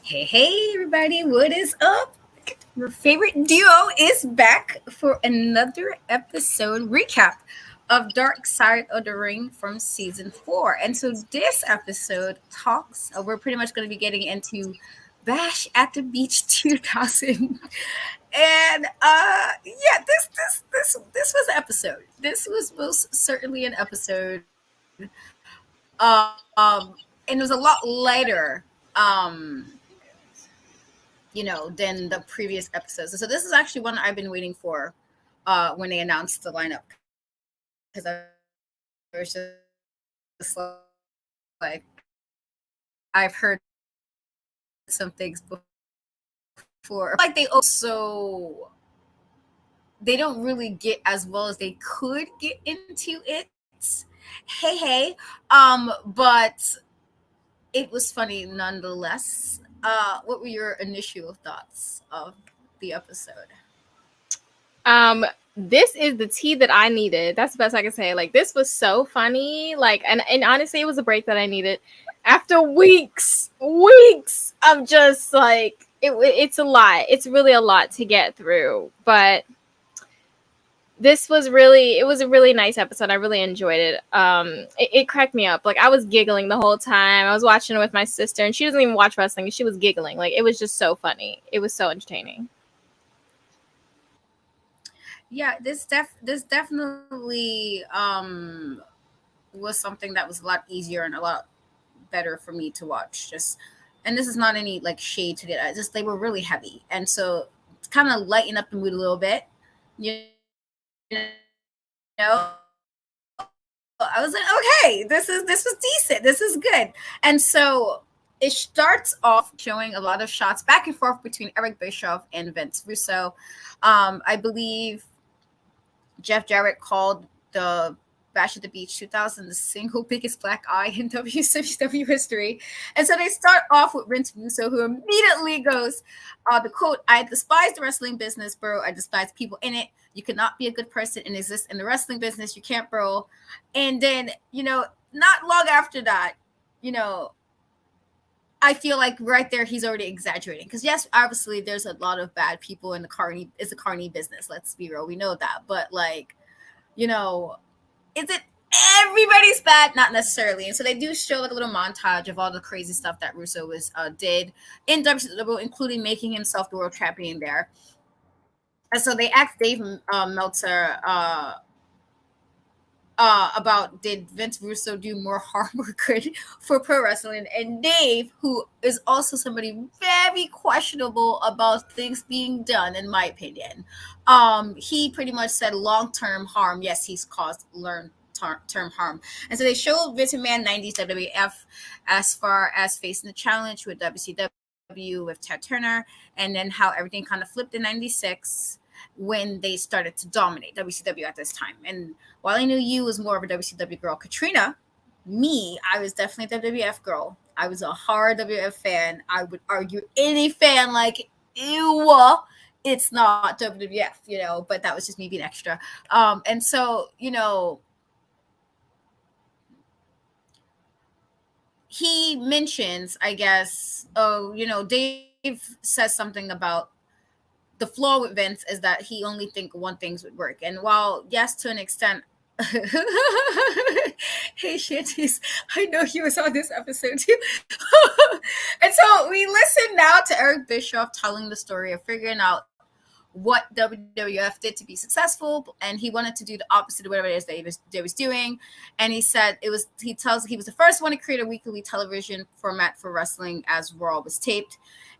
Hey, everybody, what is up? Your favorite duo is back for another episode recap of Dark Side of the Ring from season 4. And so this episode talks, we're pretty much going to be getting into Bash at the Beach 2000. And yeah, this was an episode. This was most certainly an episode. And it was a lot lighter. Than the previous episodes. So this is actually one I've been waiting for when they announced the lineup because I was just like, I've heard some things before. Like they also they don't really get as well as they could get into it. But it was funny nonetheless. What were your initial thoughts of the episode? Um, this is the tea that I needed. That's the best I can say. Like this was so funny. And honestly, it was a break that I needed after weeks of just it's a lot. It's really a lot to get through. But it was a really nice episode. I really enjoyed it. It cracked me up. Like I was giggling the whole time. I was watching it with my sister, and she doesn't even watch wrestling, and she was giggling. Like it was just so funny. It was so entertaining. Yeah, this definitely was something that was a lot easier and a lot better for me to watch. Just and this is not any like shade to it. I just they were really heavy, and so kind of lighten up the mood a little bit. I was like, okay, this was decent. This is good, and so it starts off showing a lot of shots back and forth between Eric Bischoff and Vince Russo. I believe Jeff Jarrett called the Bash at the Beach 2000 the single biggest black eye in WCW history. And so they start off with Vince Russo, who immediately goes, the quote, I despise the wrestling business, bro. I despise people in it. You cannot be a good person and exist in the wrestling business. You can't, bro. And then, not long after that, you know, I feel like right there he's already exaggerating because yes, obviously there's a lot of bad people in the carny. It's a carny business. Let's be real, we know that. But like, you know, is it everybody's bad? Not necessarily. And so they do show like a little montage of all the crazy stuff that Russo was did in WCW, including making himself the world champion there. And so they asked Dave Meltzer about did Vince Russo do more harm or good for pro wrestling? And Dave, who is also somebody very questionable about things being done, in my opinion, he pretty much said long term harm. Yes, he's caused term harm. And so they showed Vince McMahon 90s WWF as far as facing the challenge with WCW with Ted Turner, and then how everything kind of flipped in 96 when they started to dominate WCW at this time. And while I knew you was more of a WCW girl, Katrina, me, I was definitely a WWF girl. I was a hard WWF fan. I would argue any fan like, ew, it's not WWF, but that was just me being extra. And so, he mentions, I guess, Dave says something about the flaw with Vince is that he only think one things would work. And while yes, to an extent, hey Shanties, I know he was on this episode too. And so we listen now to Eric Bischoff telling the story of figuring out what WWF did to be successful, and he wanted to do the opposite of whatever it is that he was doing. And he said he was the first one to create a weekly television format for wrestling as Raw was taped,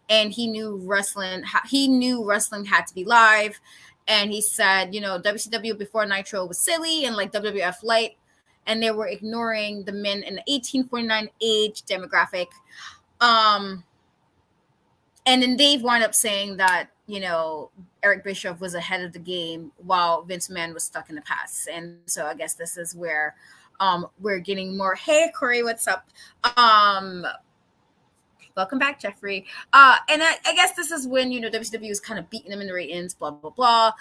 and he knew wrestling had to be live. And he said, WCW before Nitro was silly and like WWF light, and they were ignoring the men in the 1849 age demographic. Um, and then Dave wound up saying that, Eric Bischoff was ahead of the game while Vince McMahon was stuck in the past. And so I guess this is where we're getting more. Hey, Corey, what's up? Welcome back, Jeffrey. And I guess this is when, WCW was kind of beating them in the ratings, blah, blah, blah.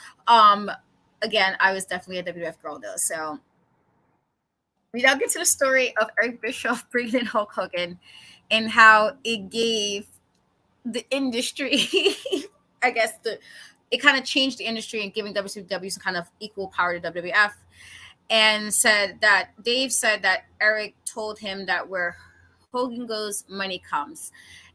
Again, I was definitely a WWF girl, though. So we now get to the story of Eric Bischoff bringing in Hulk Hogan and how it gave the industry, I guess it kind of changed the industry and giving WCW some kind of equal power to WWF, and said that Dave said that Eric told him that where Hogan goes, money comes.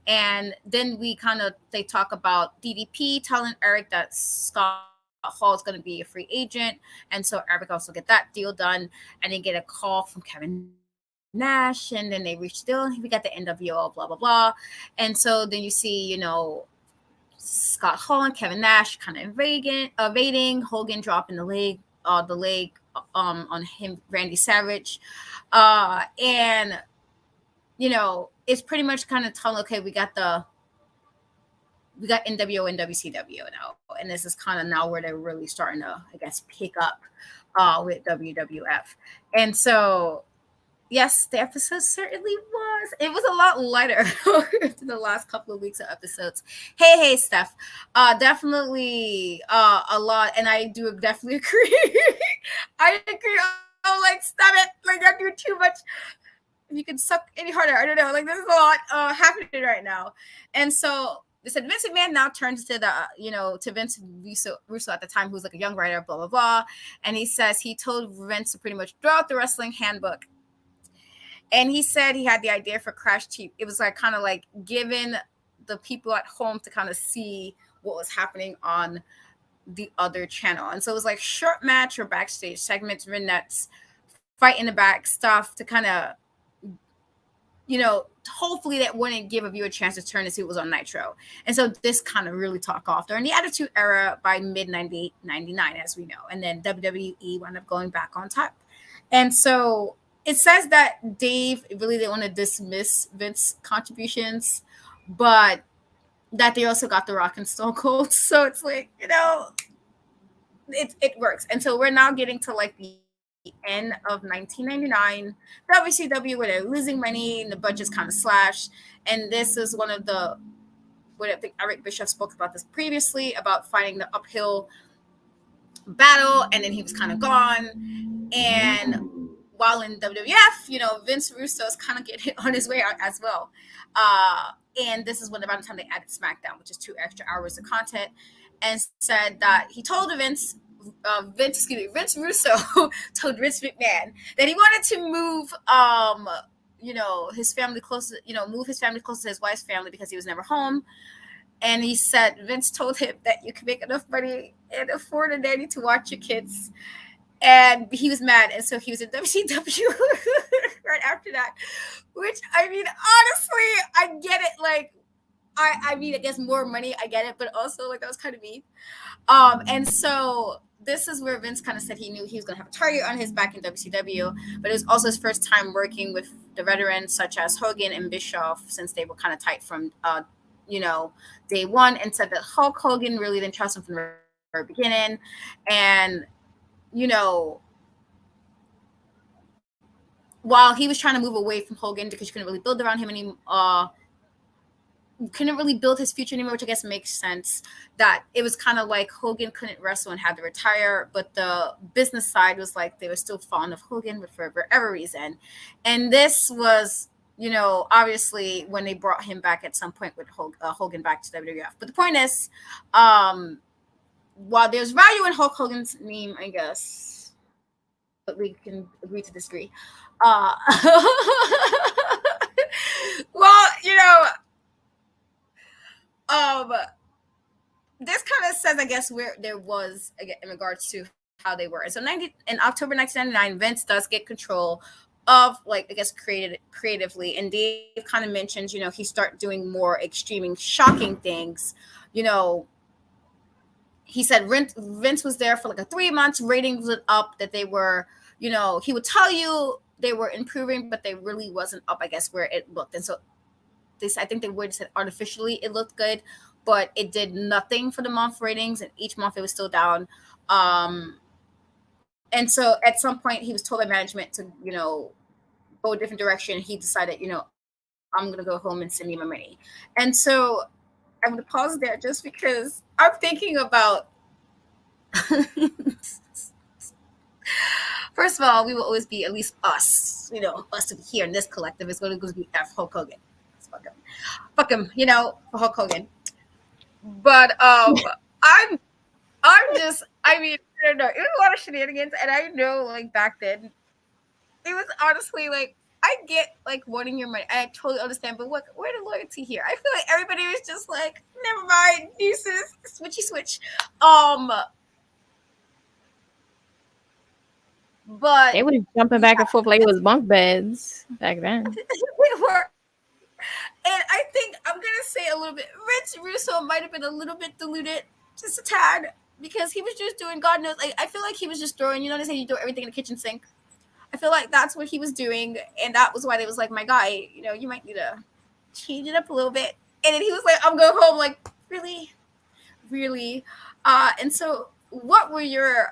And then they talk about DDP telling Eric that Scott Hall is going to be a free agent, and so Eric also get that deal done, and they get a call from Kevin Nash, and then they reach the deal, and we got the NWO, blah blah blah. And so then you see, Scott Hall and Kevin Nash kind of evading Hogan dropping the leg on him, Randy Savage, and it's pretty much kind of telling, okay, we got NWO and WCW now, and this is kind of now where they're really starting to, I guess, pick up with WWF, and so yes, the episode certainly was. It was a lot lighter than the last couple of weeks of episodes. Hey, Steph. Definitely a lot, and I do definitely agree. I agree. I'm like, stop it! Like, don't do too much. If you could suck any harder, I don't know. Like, there's a lot happening right now, and so they said Vince McMahon now turns to to Vince Russo at the time, who's like a young writer, blah blah blah, and he says he told Vince to pretty much throw out the wrestling handbook. And he said he had the idea for Crash Cheap. It was like kind of like giving the people at home to kind of see what was happening on the other channel. And so it was like short match or backstage segments, vignettes, fight in the back stuff to kind of, hopefully that wouldn't give a viewer a chance to turn to see what was on Nitro. And so this kind of really took off during the Attitude Era by mid 98, 99, as we know. And then WWE wound up going back on top. And so it says that Dave really didn't want to dismiss Vince's contributions, but that they also got The Rock and Stone Cold. So it's like, it works. And so we're now getting to like the end of 1999, WCW, where they're losing money and the budget's kind of slashed. And this is one of what I think Eric Bischoff spoke about this previously, about fighting the uphill battle, and then he was kind of gone. And while in WWF, Vince Russo is kind of getting on his way out as well. And this is around the time they added SmackDown, which is 2 extra hours of content, and said that he told Vince Russo told Vince McMahon that he wanted to move, his family closer, move his family closer to his wife's family because he was never home. And he said Vince told him that you can make enough money and afford a nanny to watch your kids. And he was mad, and so he was in WCW right after that. Which, I mean, honestly, I get it. Like, I mean, I guess more money, I get it, but also like that was kind of mean. And so this is where Vince kind of said he knew he was going to have a target on his back in WCW, but it was also his first time working with the veterans such as Hogan and Bischoff, since they were kind of tight from day one, and said that Hulk Hogan really didn't trust him from the very beginning, and while he was trying to move away from Hogan because you couldn't really build around him anymore, couldn't really build his future anymore, which I guess makes sense. That it was kind of like Hogan couldn't wrestle and had to retire, but the business side was like they were still fond of Hogan, but for whatever reason. And this was, obviously when they brought him back at some point with Hogan back to WWF. But the point is, while there's value in Hulk Hogan's name, I guess, but we can agree to disagree. Well, this kind of says, I guess, where there was, again, in regards to how they were. And so in October 1999, Vince does get control of, like, I guess, creatively. And Dave kind of mentions, he started doing more extreme and shocking things. He said Vince was there for like 3 months, ratings went up, that they were, he would tell you they were improving, but they really wasn't up, I guess, where it looked. And so I think they would said artificially it looked good, but it did nothing for the month ratings, and each month it was still down. And so at some point he was told by management to, go a different direction. He decided, I'm going to go home and send me my money. And so I'm going to pause there just because I'm thinking about, first of all, we will always be, at least us, us here in this collective is going to be F Hulk Hogan. fuck him, for Hulk Hogan. But I'm just, I mean, I don't know. It was a lot of shenanigans, and I know, like, back then, it was honestly like, I get like wanting your money. I totally understand, but what? Where the loyalty here? I feel like everybody was just like, never mind, deuces, switchy switch. Um, but They were jumping yeah, back and forth like it was bunk beds back then. we were. And I think I'm gonna say a little bit. Rich Russo might have been a little bit diluted, just a tad, because he was just doing God knows. Like, I feel like he was just throwing. They say you throw everything in the kitchen sink. I feel like that's what he was doing, and that was why they was like, my guy, you might need to change it up a little bit. And then he was like, I'm going home. Like, really, really. And so, what were your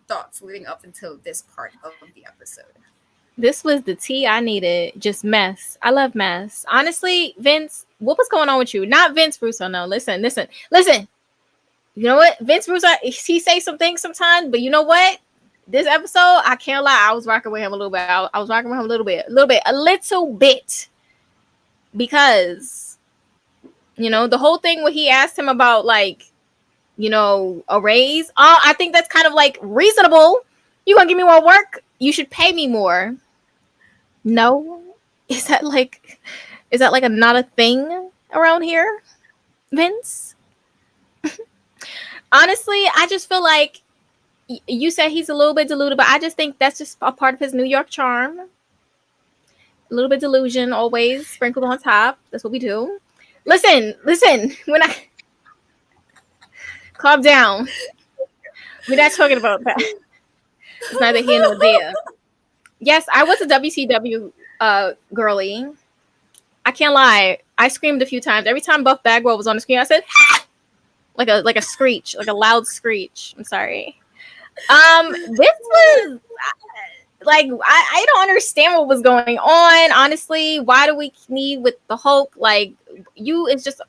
thoughts leading up until this part of the episode? This was the tea I needed. Just mess. I love mess. Honestly, Vince, what was going on with you? Not Vince Russo. No, listen. You know what? Vince Russo, he say some things sometimes, but you know what? This episode, I can't lie, I was rocking with him a little bit. I was rocking with him a little bit. Because, the whole thing when he asked him about, like, a raise. I think that's kind of like reasonable. You gonna give me more work? You should pay me more. No, is that like not a thing around here, Vince? Honestly, I just feel like you said he's a little bit deluded, but I just think that's just a part of his New York charm. A little bit delusion always sprinkled on top. That's what we do. Listen. When I calm down, we're not talking about that. It's neither here nor there. Yes, I was a WCW girly. I can't lie. I screamed a few times. Every time Buff Bagwell was on the screen, I said, ah! like a screech, like a loud screech. I'm sorry. This was like I don't understand what was going on. Honestly, why do we need with the Hulk? Like, it's just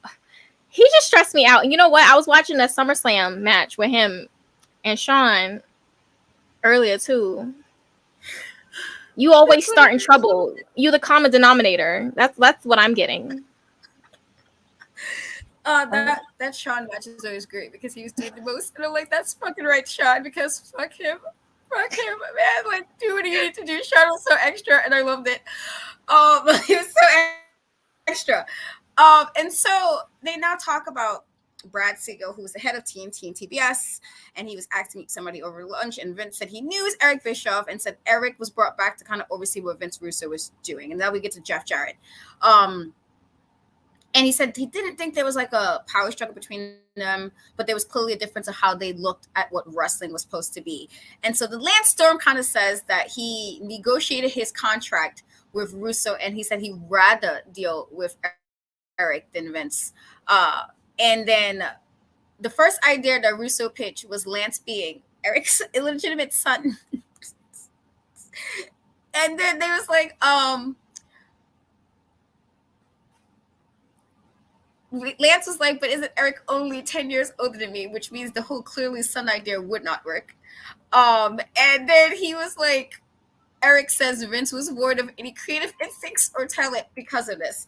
he just stressed me out. And you know what? I was watching a SummerSlam match with him and Sean earlier too. You always start in trouble. You the common denominator. That's what I'm getting. That Sean match is always great because he was doing the most, and I'm like, that's fucking right, Sean, because fuck him, man. Like, do what you need to do. Sean was so extra, and I loved it. He was so extra. And so they now talk about Brad Siegel, who was the head of TNT and TBS, and he was asked to meet somebody over lunch. And Vince said he knew it was Eric Bischoff, and said Eric was brought back to kind of oversee what Vince Russo was doing. And now we get to Jeff Jarrett. And he said he didn't think there was like a power struggle between them, but there was clearly a difference of how they looked at what wrestling was supposed to be. And so the Lance Storm kind of says that he negotiated his contract with Russo, and he said he'd rather deal with Eric than Vince. And then the first idea that Russo pitched was Lance being Eric's illegitimate son. And then they was like, Lance was like, but isn't Eric only 10 years older than me? Which means the whole clearly son idea would not work. And then he was like, Eric says Vince was void of any creative instincts or talent because of this.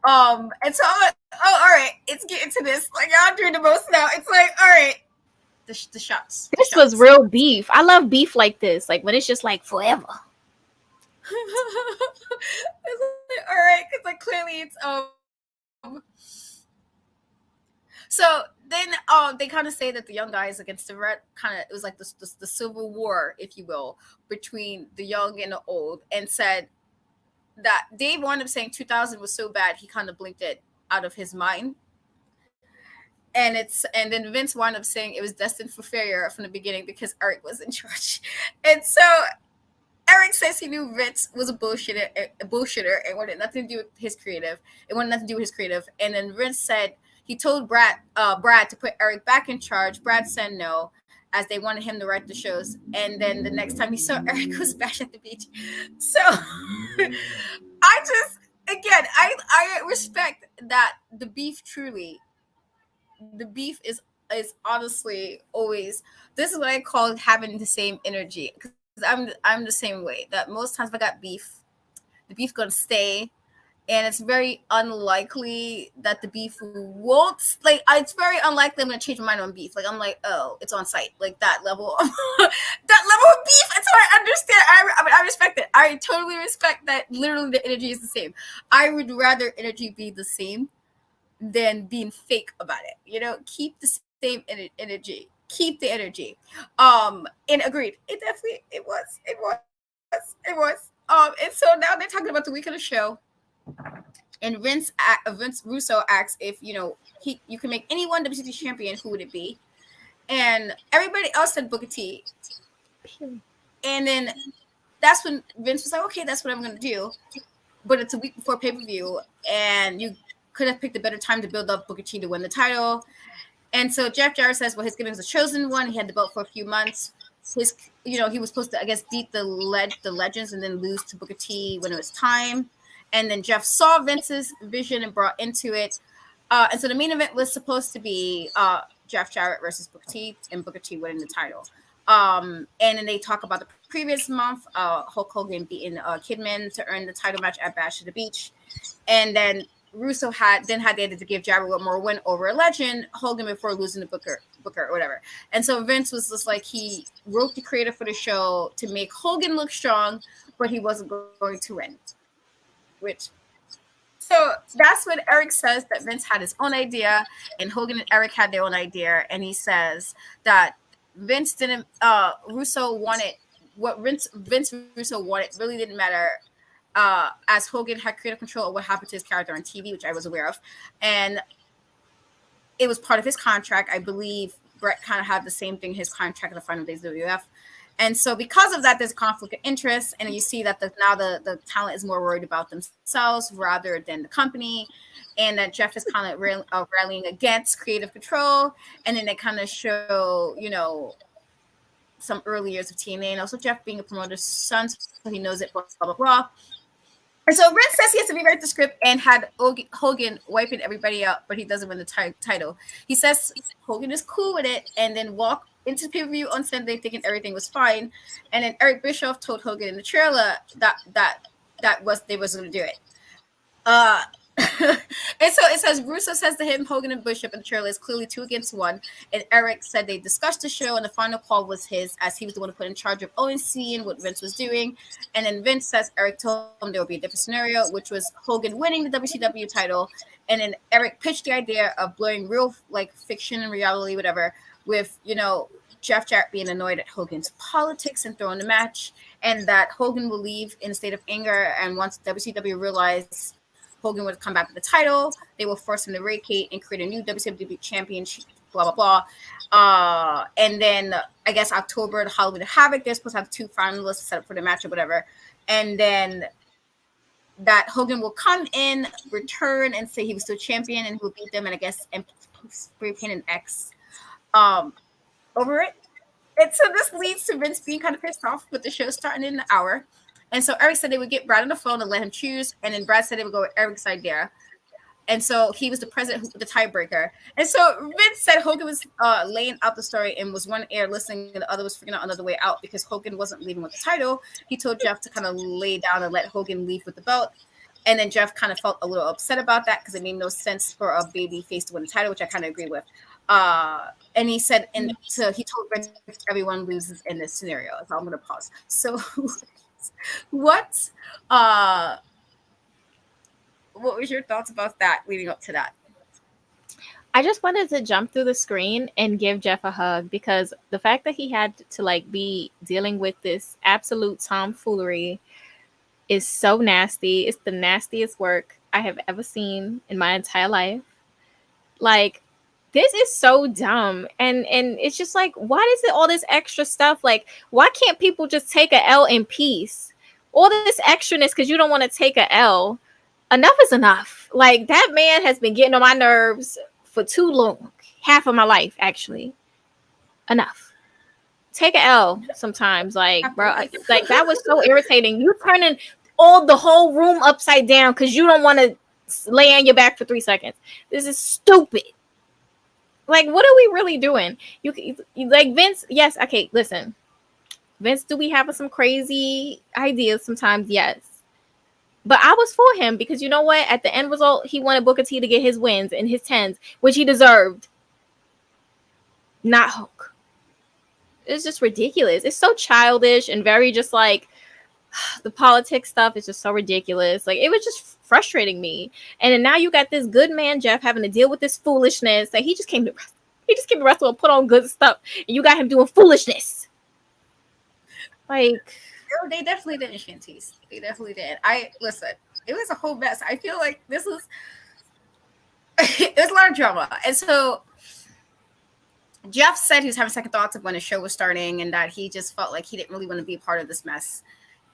And so I'm like, oh, all right, it's getting to this. Like, y'all doing the most now. It's like, all right, the shots. This was real beef. I love beef like this. Like when it's just like forever. It's like, all right, because like clearly it's So then they kind of say that the young guys against the red it was like the civil war, if you will, between the young and the old, and said that Dave wound up saying 2000 was so bad he kind of blinked it out of his mind. And then Vince wound up saying it was destined for failure from the beginning because Eric was in charge. And so Eric says he knew Vince was a bullshitter and wanted nothing to do with his creative. It wanted nothing to do with his creative. And then Vince said he told Brad to put Eric back in charge. Brad said no, as they wanted him to write the shows. And then the next time he saw Eric was back at the beach. So I respect that the beef is honestly always, this is what I call having the same energy, because I'm the same way, that most times if I got beef, the beef gonna stay, and it's very unlikely that the beef won't like. It's very unlikely I'm gonna change my mind on beef. Like I'm like, oh, it's on site, like that level, of, that level of beef. And so I understand. I mean, I respect it. I totally respect that. Literally, the energy is the same. I would rather energy be the same than being fake about it. You know, keep the same energy. Keep the energy. And agreed. It definitely it was. And so now they're talking about the week of the show, and Vince Russo asks if you can make anyone WCW champion, who would it be? And everybody else said Booker T. And then that's when Vince was like, okay, that's what I'm gonna do. But it's a week before pay per view, and you could have picked a better time to build up Booker T to win the title. And so Jeff Jarrett says, well, his gimmick was a chosen one. He had the belt for a few months. He was supposed to, I guess, beat the legends and then lose to Booker T when it was time. And then Jeff saw Vince's vision and brought into it. And so the main event was supposed to be Jeff Jarrett versus Booker T, and Booker T winning the title. And then they talk about the previous month, Hulk Hogan beating Kidman to earn the title match at Bash at the Beach. And then Russo had the idea to give Jarrett one more win over a legend, Hogan, before losing to Booker or whatever. And so Vince was just like, he wrote the creative for the show to make Hogan look strong, but he wasn't going to win. So that's when Eric says that Vince had his own idea, and Hogan and Eric had their own idea. And he says that Vince didn't, Russo wanted what Vince Russo wanted really didn't matter. As Hogan had creative control of what happened to his character on TV, which I was aware of, and it was part of his contract. I believe Brett kind of had the same thing in his contract in the final days of WWF. And so because of that, there's conflict of interest, and you see that now the talent is more worried about themselves rather than the company, and that Jeff is kind of rallying against creative control. And then they kind of show, some early years of TNA, and also Jeff being a promoter's son, so he knows it, blah, blah, blah. And so Vince says he has to rewrite the script and had Hogan wiping everybody out, but he doesn't win the title. He says Hogan is cool with it, and then walk into the pay-per-view on Sunday thinking everything was fine. And then Eric Bischoff told Hogan in the trailer that they wasn't going to do it. And so it says Russo says to him, Hogan and Bishop in the trailer is clearly 2-1. And Eric said they discussed the show, and the final call was his, as he was the one put in charge of overseeing what Vince was doing. And then Vince says Eric told him there would be a different scenario, which was Hogan winning the WCW title. And then Eric pitched the idea of blurring real, like, fiction and reality, whatever, with, Jeff Jarrett being annoyed at Hogan's politics and throwing the match, and that Hogan will leave in a state of anger. And once WCW realized Hogan would come back with the title, they will force him to vacate and create a new WCW championship, blah, blah, blah. And then I guess October, the Halloween of Havoc, they're supposed to have 2 finalists set up for the match or whatever. And then that Hogan will come in, return, and say he was still champion, and he'll beat them, and I guess and spray paint an X over it. And so this leads to Vince being kind of pissed off with the show starting in an hour. And so Eric said they would get Brad on the phone and let him choose. And then Brad said they would go with Eric's idea. And so he was the president, the tiebreaker. And so Vince said Hogan was laying out the story and was one ear listening and the other was figuring out another way out because Hogan wasn't leaving with the title. He told Jeff to kind of lay down and let Hogan leave with the belt. And then Jeff kind of felt a little upset about that because it made no sense for a baby face to win the title, which I kind of agree with. And he said, he told Vince everyone loses in this scenario. So I'm going to pause. So what was your thoughts about that leading up to that? I just wanted to jump through the screen and give Jeff a hug because the fact that he had to be dealing with this absolute tomfoolery is so nasty. It's the nastiest work I have ever seen in my entire life. Like, this is so dumb. And it's just like, why is it all this extra stuff? Like, why can't people just take a L in peace? All this extraness because you don't want to take a L. Enough is enough. Like, that man has been getting on my nerves for too long. Half of my life, actually. Enough. Take a L sometimes. Like, bro, like, that was so irritating. You turning the whole room upside down because you don't want to lay on your back for 3 seconds. This is stupid. Like, what are we really doing? You like Vince? Yes. Okay. Listen, Vince. Do we have some crazy ideas sometimes? Yes. But I was for him because you know what? At the end result, he wanted Booker T to get his wins and his 10s, which he deserved. Not Hulk. It's just ridiculous. It's so childish and very just like the politics stuff is just so ridiculous. Like it was just frustrating me. And then now you got this good man Jeff having to deal with this foolishness. Like he just came to wrestle and put on good stuff, and you got him doing foolishness. Like they definitely did, Shanties. They definitely did. I listen. It was a whole mess. I feel like this was it was a lot of drama, and so Jeff said he was having second thoughts of when the show was starting, and that he just felt like he didn't really want to be a part of this mess.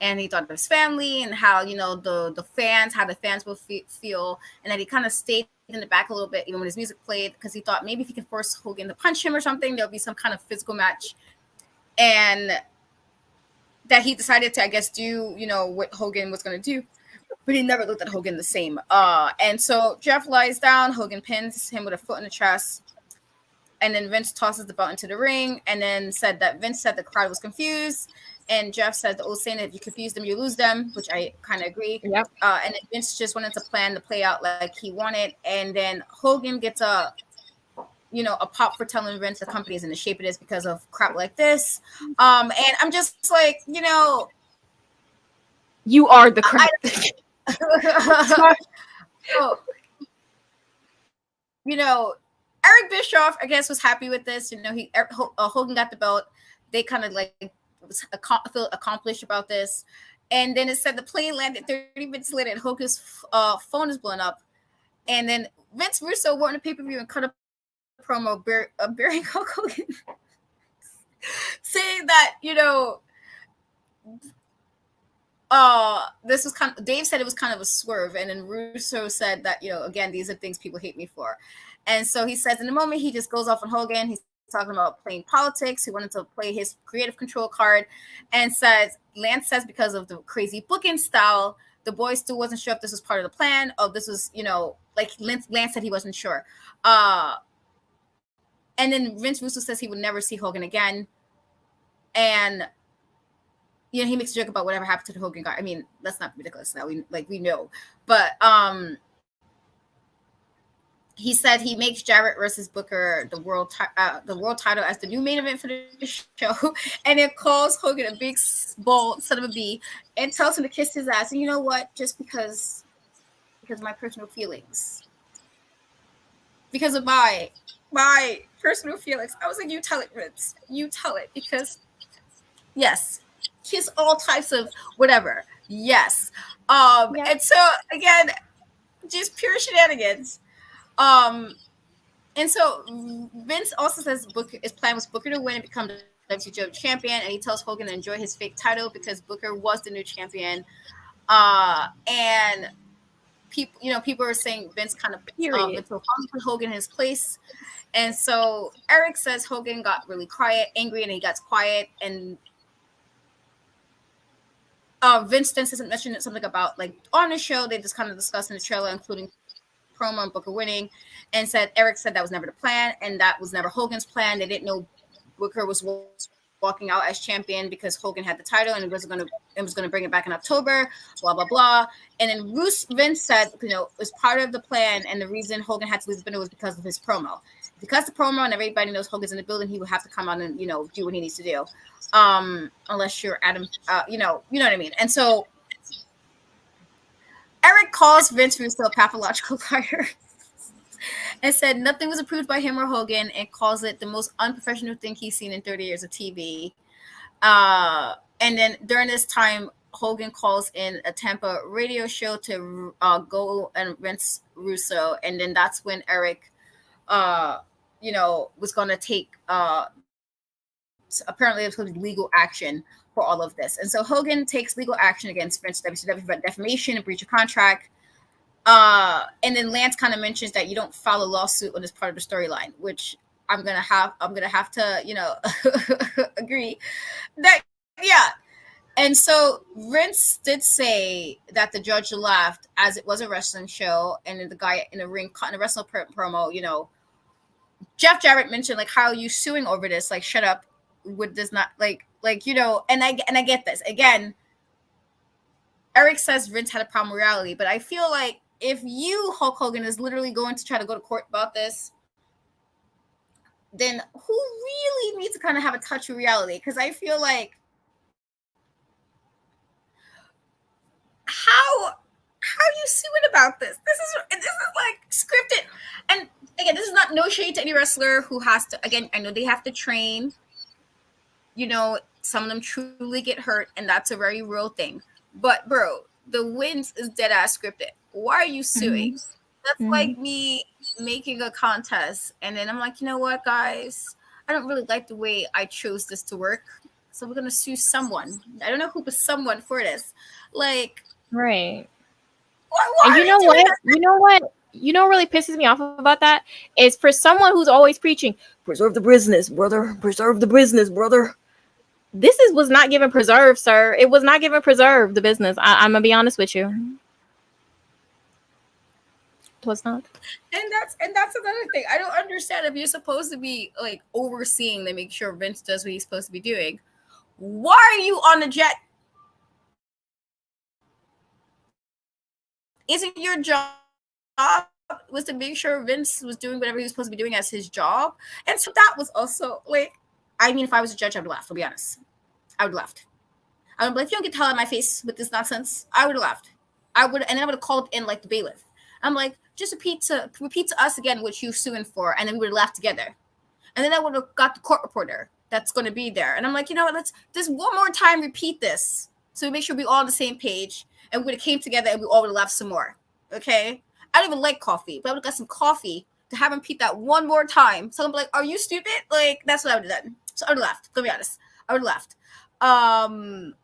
And he thought of his family and how, you know, the fans, how the fans will feel, and that he kind of stayed in the back a little bit even when his music played, because he thought maybe if he could force Hogan to punch him or something, there'll be some kind of physical match. And that he decided to, I guess, do, you know, what Hogan was going to do, but he never looked at Hogan the same. And so Jeff lies down, Hogan pins him with a foot in the chest, and then Vince tosses the belt into the ring, and then said that Vince said the crowd was confused, and Jeff said the old saying that if you confuse them, you lose them, which I kind of agree. Yep. And then Vince just wanted to plan to play out like he wanted, and then Hogan gets a pop for telling Vince the company is in the shape it is because of crap like this. And I'm just like, you know, you are the crap. So, you know, Eric Bischoff, I guess, was happy with this. You know, Hogan got the belt. They kind of like feel accomplished about this. And then it said the plane landed 30 minutes later and Hogan's phone is blown up. And then Vince Russo won a pay-per-view and cut a promo burying Hulk Hogan, saying that, you know, this was kind of, Dave said it was kind of a swerve, and then Russo said that, you know, again, these are things people hate me for. And so he says in the moment he just goes off on Hogan. He's talking about playing politics. He wanted to play his creative control card, and says Lance says because of the crazy booking style, the boy still wasn't sure if this was part of the plan. Oh, this was, you know, like Lance said he wasn't sure. And then Vince Russo says he would never see Hogan again. And, you know, he makes a joke about whatever happened to the Hogan guy. I mean, that's not ridiculous now. We know. But he said he makes Jarrett versus Booker the world title as the new main event for the show, and it calls Hogan a big bald son of a bee, and tells him to kiss his ass. And you know what? Just because of my personal feelings, because of my personal feelings, I was like, you tell it, Vince. You tell it, because yes, kiss all types of whatever. Yes. And so again, just pure shenanigans. And so Vince also says his plan was Booker to win and become the WCW champion, and he tells Hogan to enjoy his fake title because Booker was the new champion. And people are saying Vince kind of put Hogan in his place. And so Eric says Hogan got really angry, and he got quiet. And Vince then mentioned something about, like, on the show, they just kind of discussed in the trailer, including promo and Booker winning, and said Eric said that was never the plan, and that was never Hogan's plan. They didn't know Booker was walking out as champion because Hogan had the title and it was going to bring it back in October, blah blah blah. And then Vince said, you know, it was part of the plan, and the reason Hogan had to lose the belt was because of his promo. Because the promo and everybody knows Hogan's in the building, he would have to come out and, you know, do what he needs to do, unless you're Adam, you know what I mean. And so Eric calls Vince Russo a pathological liar and said nothing was approved by him or Hogan, and calls it the most unprofessional thing he's seen in 30 years of TV. And then during this time, Hogan calls in a Tampa radio show to go and Vince Russo, and then that's when Eric, you know, was going to take apparently it was going to be legal action for all of this. And so Hogan takes legal action against Vince WCW for defamation and breach of contract. And then Lance kind of mentions that you don't file a lawsuit on this part of the storyline, which I'm gonna have to, you know, agree that, yeah. And so Vince did say that the judge laughed as it was a wrestling show, and then the guy in the ring cutting a wrestling promo, you know, Jeff Jarrett mentioned, like, how are you suing over this? Like, shut up. Would this not like, you know, and I get this. Again, Eric says Vince had a problem with reality, but I feel like if you, Hulk Hogan, is literally going to try to go to court about this, then who really needs to kind of have a touch of reality? Because I feel like how are you suing about this? This is like scripted. And again, this is not no shade to any wrestler who has to. Again, I know they have to train. You know, some of them truly get hurt, and that's a very real thing. But bro, the wins is dead ass scripted. Why are you suing? That's like me making a contest, and then I'm like, you know what, guys, I don't really like the way I chose this to work, so we're gonna sue someone. I don't know who, but someone for this. Like, Right. why And are you you know doing what? that? You know what? You know what really pisses me off about that is for someone who's always preaching, preserve the business, brother. Preserve the business, brother. This was not given preserve, sir. It was not given preserve the business. I'm gonna be honest with you. It was not. And that's another thing. I don't understand if you're supposed to be like overseeing to make sure Vince does what he's supposed to be doing. Why are you on the jet? Isn't your job was to make sure Vince was doing whatever he was supposed to be doing as his job? And so that was also like, I mean, if I was a judge, I would have laughed. I'll be honest. I would have laughed. I would be like, if you don't get tell in my face with this nonsense, I would have laughed. And then I would have called in like the bailiff. I'm like, just repeat to us again what you're suing for, and then we would have laughed together. And then I would have got the court reporter that's going to be there, and I'm like, you know what? Let's just one more time repeat this, so we make sure we all on the same page, and we would have came together, and we all would have laughed some more. Okay? I don't even like coffee, but I would have got some coffee to have him repeat that one more time. So I'm like, are you stupid? Like that's what I would have done. So I would have laughed. To be honest, I would have laughed. And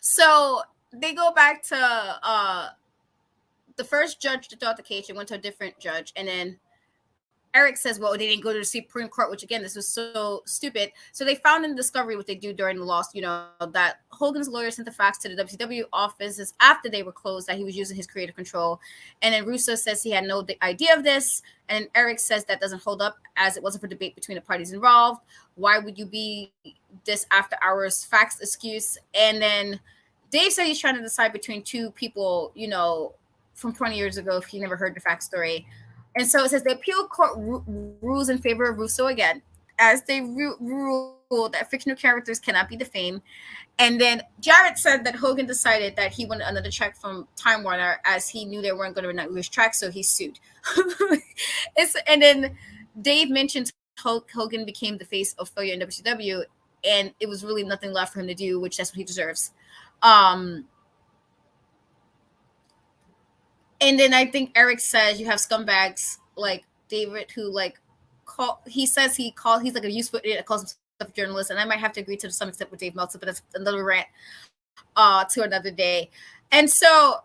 so they go back to the first judge that thought the case and went to a different judge, and then Eric says, well, they didn't go to the Supreme Court, which again, this was so stupid. So they found in the discovery what they do during the loss, you know, that Hogan's lawyer sent the fax to the WCW offices after they were closed that he was using his creative control. And then Russo says he had no idea of this. And Eric says that doesn't hold up as it wasn't for debate between the parties involved. Why would you be this after hours fax excuse? And then Dave said he's trying to decide between two people, you know, from 20 years ago, if he never heard the fact story. And so it says the appeal court rules in favor of Russo again, as they rule that fictional characters cannot be defamed. And then Jarrett said that Hogan decided that he wanted another check from Time Warner as he knew they weren't going to renew his track, so he sued. And then Dave mentioned Hogan became the face of failure in WCW, and it was really nothing left for him to do, which that's what he deserves. And then I think Eric says you have scumbags like David who like he's like a useful idiot that calls himself a journalist, and I might have to agree to some extent with Dave Meltzer, but that's another rant to another day. And so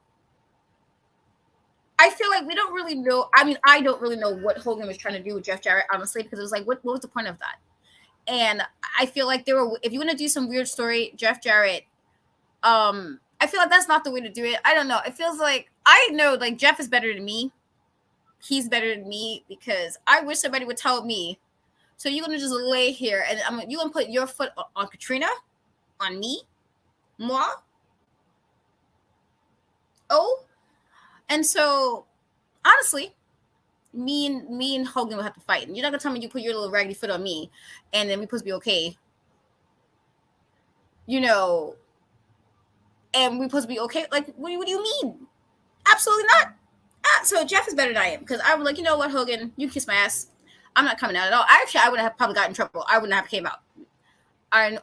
I feel like we don't really know. I mean, I don't really know what Hogan was trying to do with Jeff Jarrett, honestly, because it was like, what was the point of that? And I feel like if you want to do some weird story, Jeff Jarrett, I feel like that's not the way to do it. I don't know. It feels like I know like Jeff is better than me. He's better than me because I wish somebody would tell me. So you're gonna just lay here and you gonna put your foot on Katrina, on me, moi. Oh, and so honestly, me and Hogan will have to fight. And you're not gonna tell me you put your little raggedy foot on me, and then we're supposed to be okay. You know, and we're supposed to be okay. Like, what do you mean? Absolutely not. So Jeff is better than I am because I was like, you know what, Hogan, you kiss my ass. I'm not coming out at all. I would have probably gotten in trouble. I wouldn't have came out.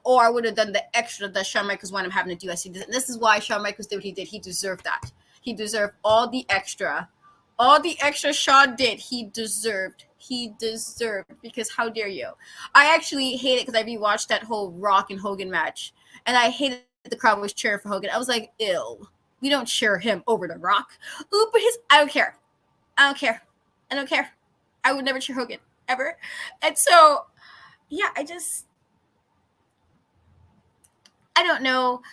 Or I would have done the extra that Shawn Michaels wanted him having to do. This is why Shawn Michaels did what he did. He deserved that. He deserved all the extra. All the extra Shawn did, he deserved. He deserved. Because how dare you? I actually hate it because I rewatched that whole Rock and Hogan match. And I hated the crowd was cheering for Hogan. I was like, ew. We don't cheer him over the Rock. Ooh, but I don't care. I don't care. I don't care. I would never cheer Hogan ever. And so, yeah, I don't know.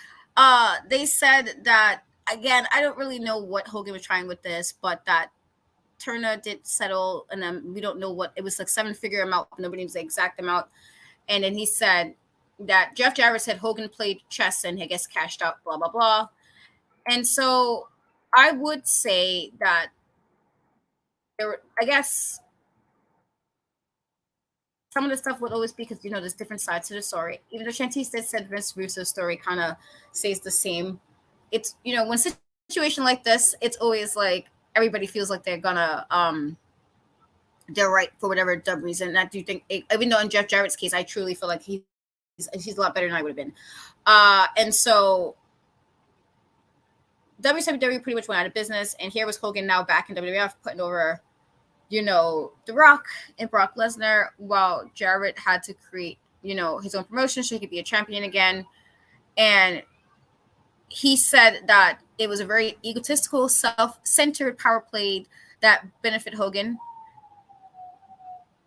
They said that again. I don't really know what Hogan was trying with this, but that Turner did settle, and we don't know what it was like 7-figure amount. Nobody knows the exact amount. And then he said that Jeff Jarrett said Hogan played chess and I guess cashed out, blah blah blah. And so I would say that there, I guess some of the stuff would always be because there's different sides to the story. Even though Shantice said Vince Russo's story kind of stays the same. It's when situation like this, it's always like everybody feels like they're right for whatever dumb reason. And I do think, even though in Jeff Jarrett's case, I truly feel like he's a lot better than I would have been. And so WCW pretty much went out of business, and here was Hogan now back in WWF putting over, The Rock and Brock Lesnar, while Jarrett had to create, his own promotion so he could be a champion again. And he said that it was a very egotistical, self-centered power play that benefited Hogan.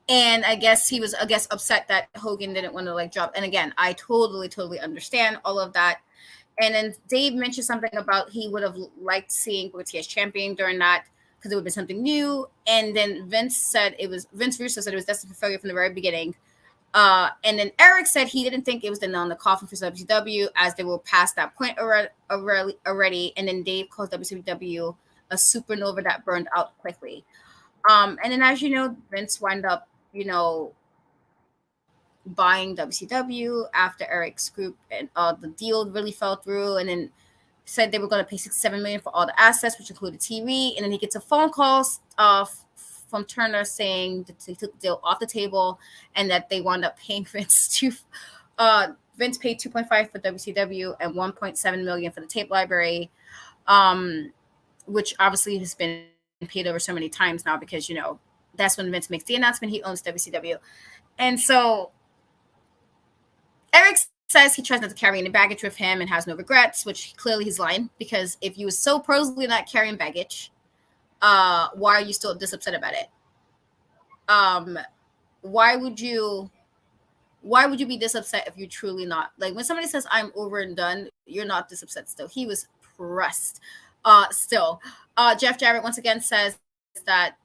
And I guess he was, upset that Hogan didn't want to drop. And again, I totally understand all of that. And then Dave mentioned something about he would have liked seeing Booker T as champion during that because it would have been something new. And then Vince Russo said it was destined for failure from the very beginning. And then Eric said he didn't think it was the nail in the coffin for WCW as they were past that point already. And then Dave calls WCW a supernova that burned out quickly. And then, as you know, Vince wound up, buying WCW after Eric's group, and the deal really fell through. And then said they were going to pay $6-7 million for all the assets, which included TV. And then he gets a phone call from Turner saying that they took the deal off the table and that they wound up paying Vince Vince paid 2.5 for WCW and 1.7 million for the tape library, which obviously has been paid over so many times now because that's when Vince makes the announcement he owns WCW. And so Eric says he tries not to carry any baggage with him and has no regrets, which clearly he's lying, because if you were so prosely not carrying baggage, why are you still this upset about it? Why would you be this upset if you're truly not? Like, when somebody says I'm over and done, you're not this upset still. He was pressed still. Jeff Jarrett once again says that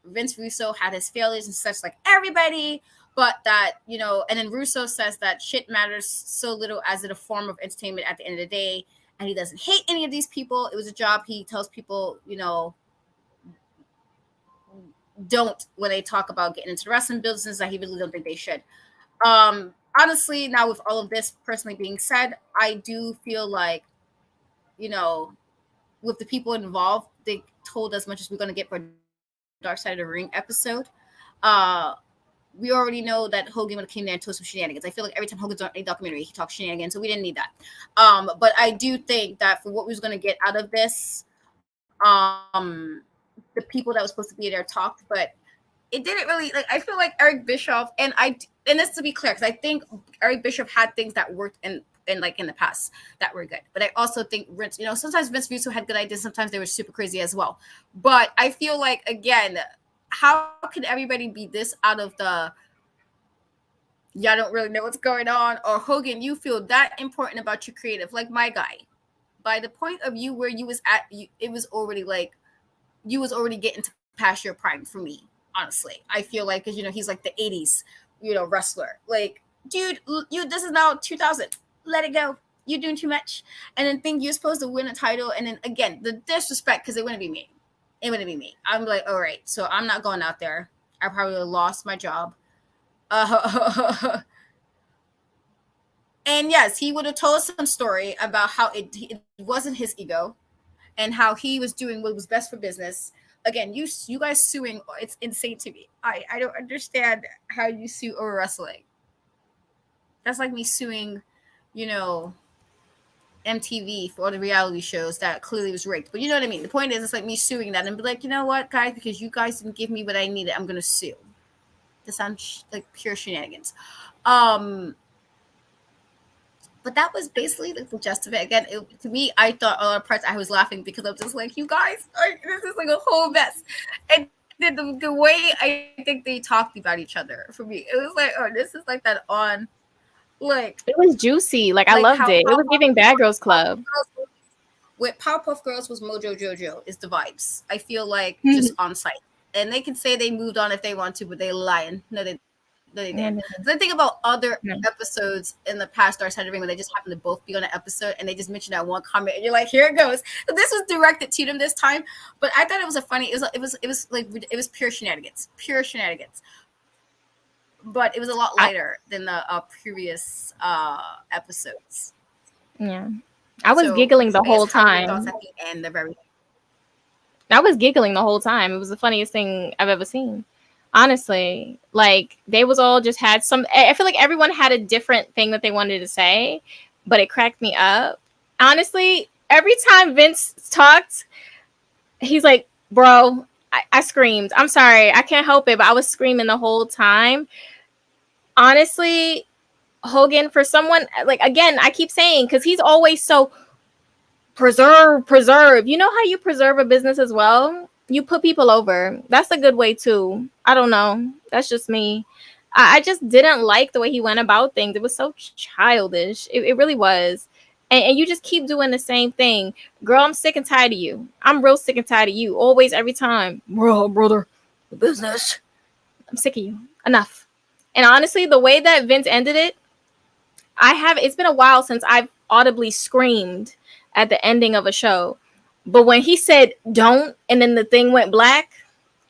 Vince Russo had his failures and such like everybody, but that, and then Russo says that shit matters so little as it a form of entertainment at the end of the day, and he doesn't hate any of these people. It was a job. He tells people, don't, when they talk about getting into the wrestling business, that he really don't think they should. Honestly, now with all of this personally being said, I do feel like, with the people involved, they told as much as we're going to get for Dark Side of the Ring episode. We already know that Hogan would have came there and told some shenanigans. I feel like every time Hogan's on a documentary, he talks shenanigans, so we didn't need that. But I do think that for what we was going to get out of this, the people that was supposed to be there talked, but it didn't really, I feel like Eric Bischoff, and this to be clear, because I think Eric Bischoff had things that worked in the past that were good. But I also think Vince, sometimes Vince Russo had good ideas, sometimes they were super crazy as well. But I feel like, again, how can everybody be this out of the y'all don't really know what's going on? Or Hogan, you feel that important about your creative, like my guy. By the point of you where you was at, it was already you was already getting to past your prime for me. Honestly, I feel like, because he's like the 80s, wrestler. Like, dude, this is now 2000. Let it go. You're doing too much. And then think you're supposed to win a title, and then again the disrespect, because it wouldn't be me. It wouldn't be me. I'm like, all right, so I'm not going out there. I probably would have lost my job. And yes, he would have told us some story about how it wasn't his ego, and how he was doing what was best for business. Again, you guys suing, it's insane to me. I don't understand how you sue over wrestling. That's like me suing, MTV for all the reality shows that clearly was rigged. But you know what I mean? The point is, it's like me suing that and be like, you know what, guys, because you guys didn't give me what I needed, I'm going to sue. This sounds like pure shenanigans. But that was basically the gist of it. Again, to me, I thought a lot of parts I was laughing because I'm just like, you guys, this is like a whole mess. And then the way I think they talked about each other, for me, it was like, oh, this is like that on, like, it was juicy. Like I loved it. It was giving Bad Girls Club. With Powerpuff Girls was Mojo Jojo is the vibes. I feel like just on site. And they can say they moved on if they want to, but they lying. No, they No, they Yeah, didn't. Because I think about other no. episodes in the past Dark Side of the Ring when they just happen to both be on an episode and they just mention that one comment and you're like, here it goes. So this was directed to them this time, but I thought it was a funny. It was like it was pure shenanigans. But it was a lot I, lighter than the previous episodes. yeah. I was So giggling the I guess whole how were your thoughts time. at the end? The very I was giggling the whole time. It was the funniest thing I've ever seen. Honestly, like they was all just had some. I feel like everyone had a different thing that they wanted to say, but it cracked me up. Honestly, every time Vince talked, he's like, "Bro, I screamed. I'm sorry, I can't help it, but I was screaming the whole time." Honestly, Hogan, for someone like, again, I keep saying, because he's always so preserve. You know how you preserve a business as well? You put people over. That's a good way too. I don't know. That's just me. I just didn't like the way he went about things. It was so childish. It really was. And you just keep doing the same thing. Girl, I'm sick and tired of you. I'm real sick and tired of you. Always, every time. Bro, brother, the business. I'm sick of you. Enough. And honestly, the way that Vince ended it, it's been a while since I've audibly screamed at the ending of a show. But when he said don't and then the thing went black,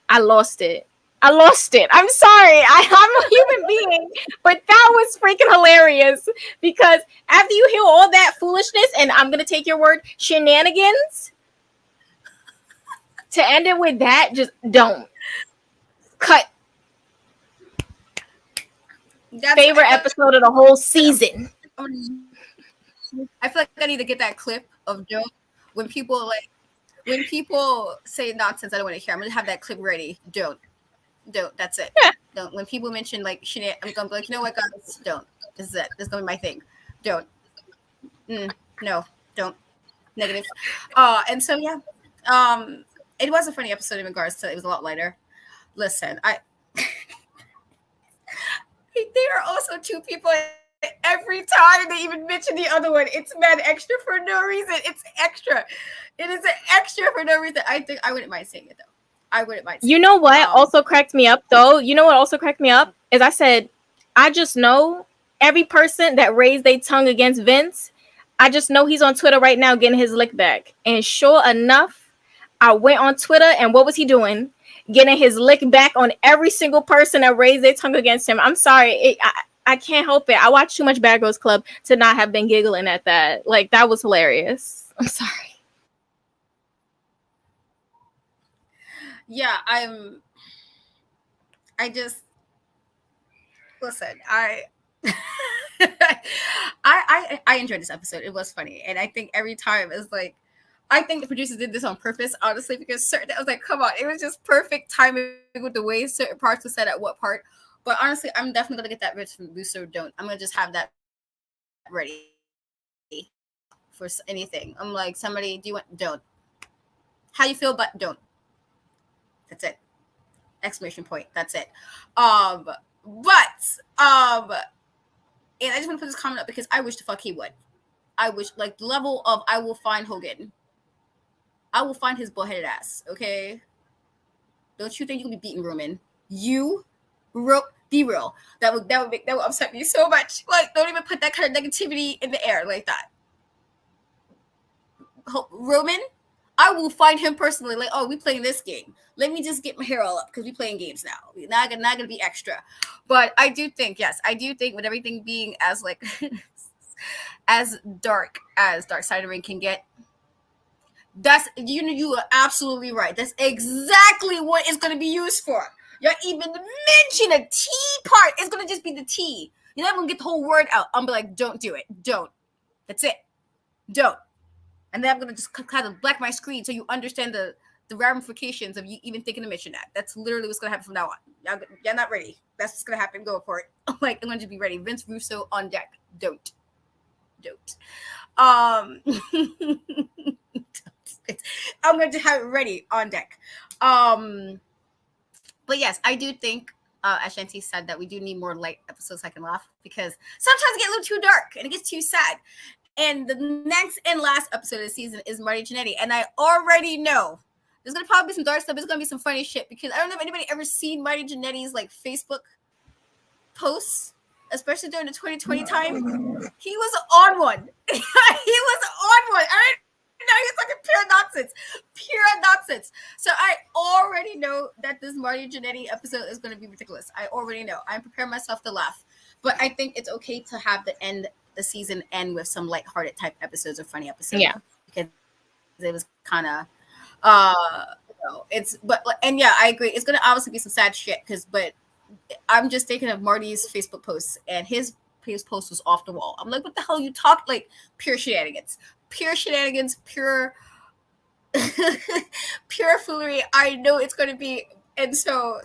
I lost it. I lost it. I'm sorry. I'm a human being, but that was freaking hilarious because after you hear all that foolishness, and I'm gonna take your word, shenanigans, to end it with that, just don't cut. that's I Favorite feel episode of the whole season. I feel like I need to get that clip of Joe when people like when people say nonsense I don't want to hear. I'm gonna have that clip ready. Don't. That's it. Don't. When people mention like I'm gonna be like, you know what, guys, don't. This is it. This is gonna be my thing. Don't. No. Don't. Negative. And so yeah, it was a funny episode in regards to it was a lot lighter. Listen, there are also two people every time they even mention the other one. It's mad extra for no reason. It's extra. It is an extra for no reason. I think I wouldn't mind saying it though. I wouldn't mind saying You know what it. also cracked me up though? You know what also cracked me up? Is I said, I just know every person that raised their tongue against Vince, I just know he's on Twitter right now getting his lick back. And sure enough, I went on Twitter and what was he doing? Getting his lick back on every single person that raised their tongue against him. I'm sorry. I can't help it. I watched too much Bad Girls Club to not have been giggling at that. Like, that was hilarious. I'm sorry. Yeah, I just listen. I enjoyed this episode. It was funny, and I think every time it's like, I think the producers did this on purpose, honestly, because certain I was like, come on, it was just perfect timing with the way certain parts were said at what part. But honestly, I'm definitely gonna get that rich from Luso. Don't. I'm gonna just have that ready for anything. I'm like, somebody, do you want? Don't. How you feel? But don't. That's it. Exclamation point. That's it. But and I just want to put this comment up because I wish the fuck he would. I wish, like, the level of I will find Hogan. I will find his bullheaded ass. Okay. Don't you think you can be beating Roman? You, be real. That would upset me so much. Like, don't even put that kind of negativity in the air like that. Roman, I will find him personally. Like, oh, we playing this game. Let me just get my hair all up because we playing games now. We're not gonna be extra. But I do think, yes, I do think with everything being as like as Dark Side of the Ring can get, that's you are absolutely right. That's exactly what it's gonna be used for. You're even mention a T part. It's gonna just be the T. You're not gonna get the whole word out. I'm be like, don't do it. Don't. That's it. Don't. And then I'm gonna just kind of black my screen so you understand the ramifications of you even thinking to mention that. That's literally what's gonna happen from now on. Y'all not ready. That's what's gonna happen. Go for it. Like, I'm gonna just be ready. Vince Russo on deck. Don't. Um, I'm going to have it ready on deck. But yes, I do think, as Shanti said, that we do need more light episodes so I can laugh because sometimes it gets a little too dark and it gets too sad. And the next and last episode of the season is Marty Jannetty, and I already know there's gonna probably be some dark stuff. There's gonna be some funny shit because I don't know if anybody ever seen Marty Jannetty's like Facebook posts, especially during the 2020 time, he was on one. He was on one. I know he's talking pure nonsense. Pure nonsense. So I already know that this Marty Jannetty episode is going to be ridiculous. I already know. I'm preparing myself to laugh. But I think it's okay to have the season end with some lighthearted type episodes or funny episodes. Yeah. Because it was kind of it's and yeah, I agree. It's gonna obviously be some sad shit but I'm just thinking of Marty's Facebook posts, and his post was off the wall. I'm like, what the hell you talk like? Pure shenanigans, pure pure foolery. I know it's gonna be, and so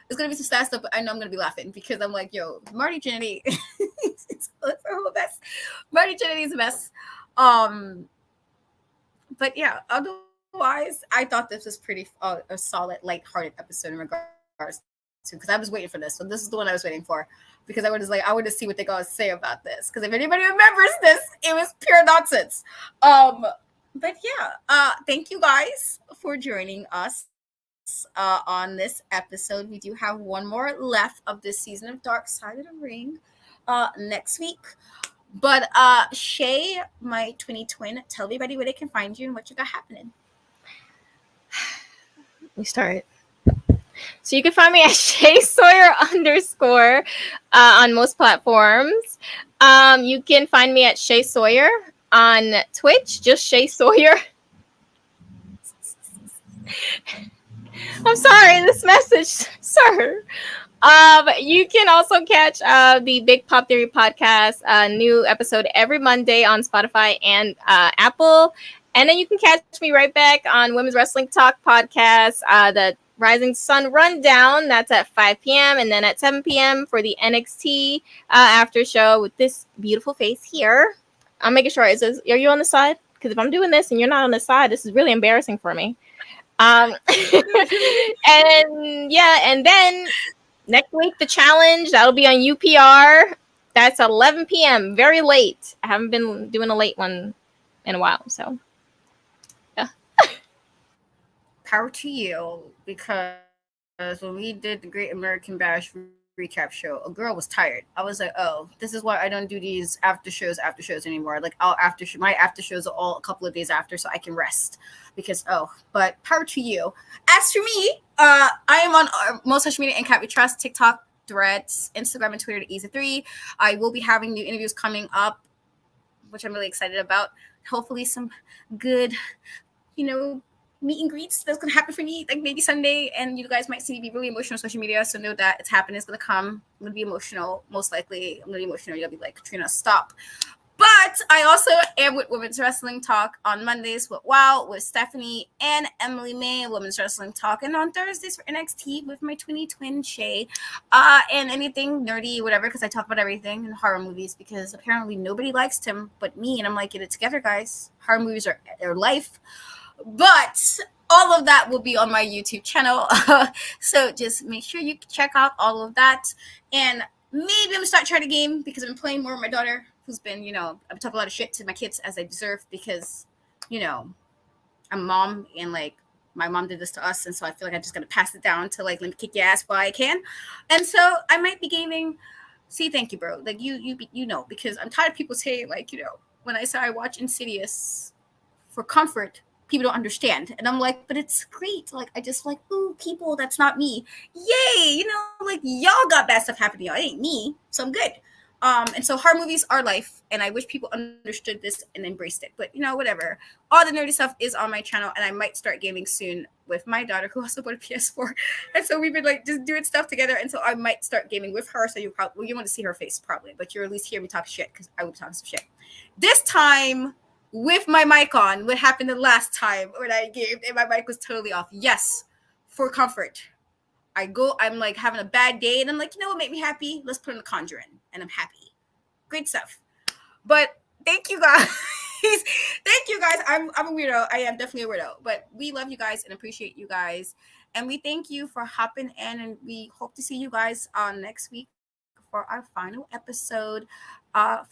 it's gonna be some sad stuff, but I know I'm gonna be laughing because I'm like, yo, Marty Jannetty, it's a whole mess. Marty Jannetty's a mess. But yeah, otherwise, I thought this was pretty a solid, lighthearted episode in regards to, because I was waiting for this. So this is the one I was waiting for because I wanted to see what they gotta say about this. Because if anybody remembers this, it was pure nonsense. But yeah, thank you guys for joining us on this episode. We do have one more left of this season of Dark Side of the Ring next week. But Shay, my twin, tell everybody where they can find you and what you got happening. We start. So you can find me at Shay Sawyer _ on most platforms. You can find me at Shay Sawyer on Twitch, just Shay Sawyer. I'm sorry, this message, sir. You can also catch the Big Pop Theory podcast, new episode every Monday on Spotify and Apple. And then you can catch me right back on Women's Wrestling Talk podcast, the Rising Sun Rundown. That's at 5 p.m. And then at 7 p.m. for the NXT after show with this beautiful face here. I'm making sure it says, are you on the side? Because if I'm doing this and you're not on the side, this is really embarrassing for me. And yeah, and then next week, the challenge, that'll be on UPR. That's 11 p.m. Very late. I haven't been doing a late one in a while. So, yeah. Power to you, because when we did the Great American Bash recap show, a girl was tired. I was like, oh, this is why I don't do these after shows anymore. Like, my after shows are all a couple of days after, so I can rest. Because but power to you. As for me, I am on most social media and Cat We Trust, TikTok, Threads, Instagram, and Twitter at Easy3. I will be having new interviews coming up, which I'm really excited about. Hopefully some good, meet and greets that's going to happen for me, like maybe Sunday. And you guys might see me be really emotional on social media, so know that it's happening. It's going to come. I'm going to be emotional. Most likely, I'm going to be emotional. You'll be like, Katrina, stop. But I also am with Women's Wrestling Talk on Mondays with Stephanie and Emily May, Women's Wrestling Talk, and on Thursdays for NXT with my twin Shay, and anything nerdy, whatever, because I talk about everything in horror movies, because apparently nobody likes them but me, and I'm like, get it together, guys. Horror movies are their life. But all of that will be on my YouTube channel, so just make sure you check out all of that. And maybe I'm going to start trying a game, because I've been playing more with my daughter, who's been, I've talked a lot of shit to my kids, as I deserve, because, I'm a mom, and, like, my mom did this to us, and so I feel like I'm just going to pass it down to, like, let me kick your ass while I can. And so I might be gaming. See, thank you, bro. Like, you because I'm tired of people saying, like, when I say I watch Insidious for comfort, people don't understand. And I'm like, but it's great. Like, I just like, ooh, people, that's not me. Yay, like, y'all got bad stuff happening to y'all. It ain't me, so I'm good. And so horror movies are life, and I wish people understood this and embraced it. But whatever. All the nerdy stuff is on my channel, and I might start gaming soon with my daughter, who also bought a PS4. And so we've been like just doing stuff together, and so I might start gaming with her. So you want to see her face probably, but you'll at least hear me talk shit, because I will talk some shit. This time with my mic on. What happened the last time when I gamed and my mic was totally off? Yes, for comfort. I'm like having a bad day, and I'm like, what made me happy? Let's put in the Conjuring, and I'm happy. Great stuff. But thank you guys. Thank you guys. I'm a weirdo. I am definitely a weirdo. But we love you guys and appreciate you guys. And we thank you for hopping in, and we hope to see you guys next week for our final episode for Dark